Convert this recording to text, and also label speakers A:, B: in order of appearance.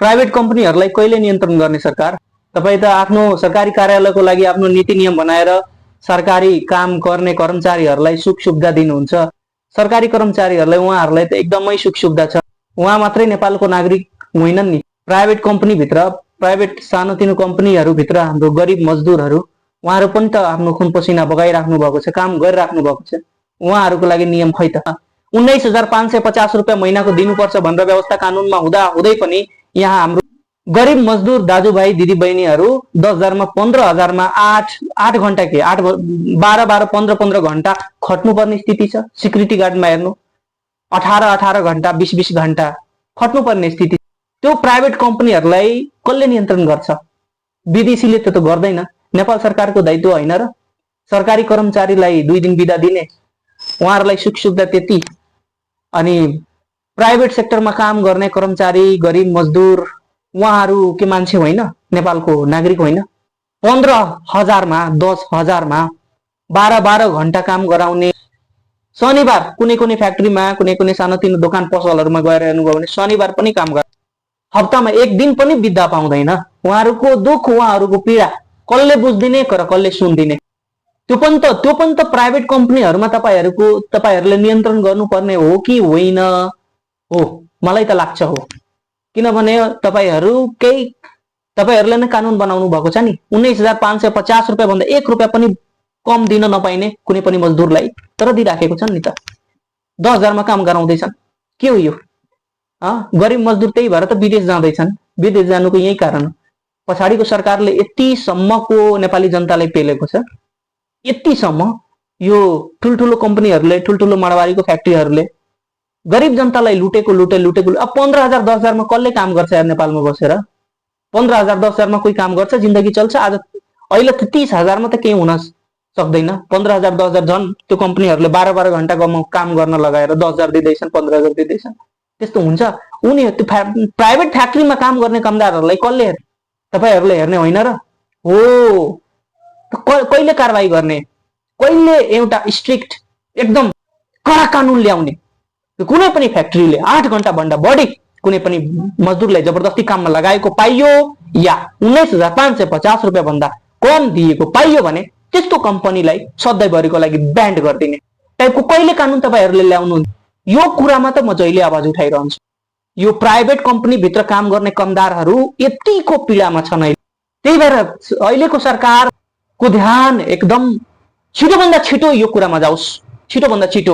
A: Private कम्पनीहरूलाई कहिले नियन्त्रण गर्ने सरकार? तपाईँ त आफ्नो सरकारी कार्यालयको लागि आफ्नो नीति नियम बनाएर सरकारी काम गर्ने कर्मचारीहरूलाई सुख सुविधा दिनुहुन्छ। सरकारी कर्मचारीहरूलाई उहाँहरूलाई त एकदमै सुख सुविधा छ। उहाँ मात्रै नेपालको नागरिक होइनन् नि। प्राइवेट कम्पनीभित्र, प्राइवेट सानोतिनो कम्पनीहरूभित्र हाम्रो गरिब मजदुरहरू, उहाँहरू पनि त आफ्नो खुन पसिना बगाइराख्नु भएको छ, काम गरिराख्नु भएको छ। उहाँहरूको लागि नियम खै त? 19,550 रुपियाँ महिनाको दिनुपर्छ भनेर व्यवस्था कानुनमा हुँदा हुँदै पनि यहाँ हाम्रो गरिब मजदुर दाजुभाइ दिदीबहिनीहरू 10,000 मा 15,000 मा 8 घण्टा के 8 12 15 घण्टा खट्नुपर्ने स्थिति छ। सिक्युरिटी गार्डमा हेर्नु 18 घण्टा 20 घण्टा खट्नुपर्ने स्थिति। त्यो प्राइवेट कम्पनीहरूलाई कसले नियन्त्रण गर्छ? विदेशीले त गर्दैन। नेपाल सरकारको दायित्व होइन र? सरकारी कर्मचारीलाई 2 दिन बिदा दिने, उहाँहरूलाई सुख सुविधा त्यति। अनि प्राइवेट सेक्टरमा काम गर्ने कर्मचारी गरिब मजदुर उहाँहरू के मान्छे होइन? नेपालको नागरिक होइन? 15,000 मा 10,000 मा 12 घण्टा काम गराउने। शनिबार कुनै कुनै फ्याक्ट्रीमा कुनै कुनै सानोतिनो दोकान पसलहरूमा गएर हेर्नुभयो भने शनिबार पनि काम गर्छ। हप्तामा 1 दिन पनि बिदा पाउँदैन। उहाँहरूको दुःख, उहाँहरूको पीडा कसले बुझ्दिने र कसले सुन्दिने? त्यो पनि त प्राइवेट कम्पनीहरूमा तपाईहरूले नियन्त्रण गर्नुपर्ने हो कि होइन? हो, मलाई त लाग्छ हो। किनभने तपाईहरूले नै कानुन बनाउनु भएको छ नि। 19,550 रुपियाँ भन्दा 1 रुपियाँ पनि कम दिन नपाइने कुनै पनि मजदुरलाई तर दिइराखेको छन् नि त। 10,000 मा काम गराउँदैछन्। के हो यो? गरिब मजदुर त्यही भएर त विदेश जाँदैछन्। विदेश जानुको यही कारण हो। पछाडिको सरकारले यतिसम्मको नेपाली जनतालाई पेलेको छ, यतिसम्म यो ठुल्ठुलो कम्पनीहरूले, ठुल्ठुलो माडवारीको फ्याक्ट्रीहरूले गरिब जनतालाई लुटेको। अब 15,000 10,000 मा कसले काम गर्छ यार नेपालमा बसेर? 15,000 10,000 मा कोही काम गर्छ? जिन्दगी चल्छ? आज अहिले त 30,000 मा त केही हुन सक्दैन। 15,000 10,000 झन् त्यो कम्पनीहरूले 12 घण्टा काम गर्न लगाएर 10,000 दिँदैछन्, 15,000 दिँदैछन्। त्यस्तो हुन्छ? त्यो प्राइवेट फ्याक्ट्रीमा काम गर्ने कामदारहरूलाई कसले हेर्ने? तपाईहरूले हेर्ने होइन र? हो, कहिले कारबाही गर्ने? कहिले एउटा स्ट्रिक्ट एकदम कडा कानुन ल्याउने? कुनै पनि फ्याक्ट्रीले 8 घण्टा भन्दा बढी कुनै पनि मजदुरलाई जबरजस्ती काममा लगाएको पाइयो या 19,550 रुपियाँ भन्दा कम दिएको पाइयो भने त्यस्तो कम्पनीलाई सधैँभरिको लागि ब्यान्ड गरिदिने टाइपको कहिले कानुन तपाईँहरूले ल्याउनु? यो कुरामा त म जहिले आवाज उठाइरहन्छु। यो प्राइवेट कम्पनी भित्र काम गर्ने कामदारहरू यतिको पीडामा छन्। त्यही भएर अहिलेको सरकारको ध्यान एकदम छिटोभन्दा छिटो यो कुरामा जाओस्, छिटोभन्दा छिटो।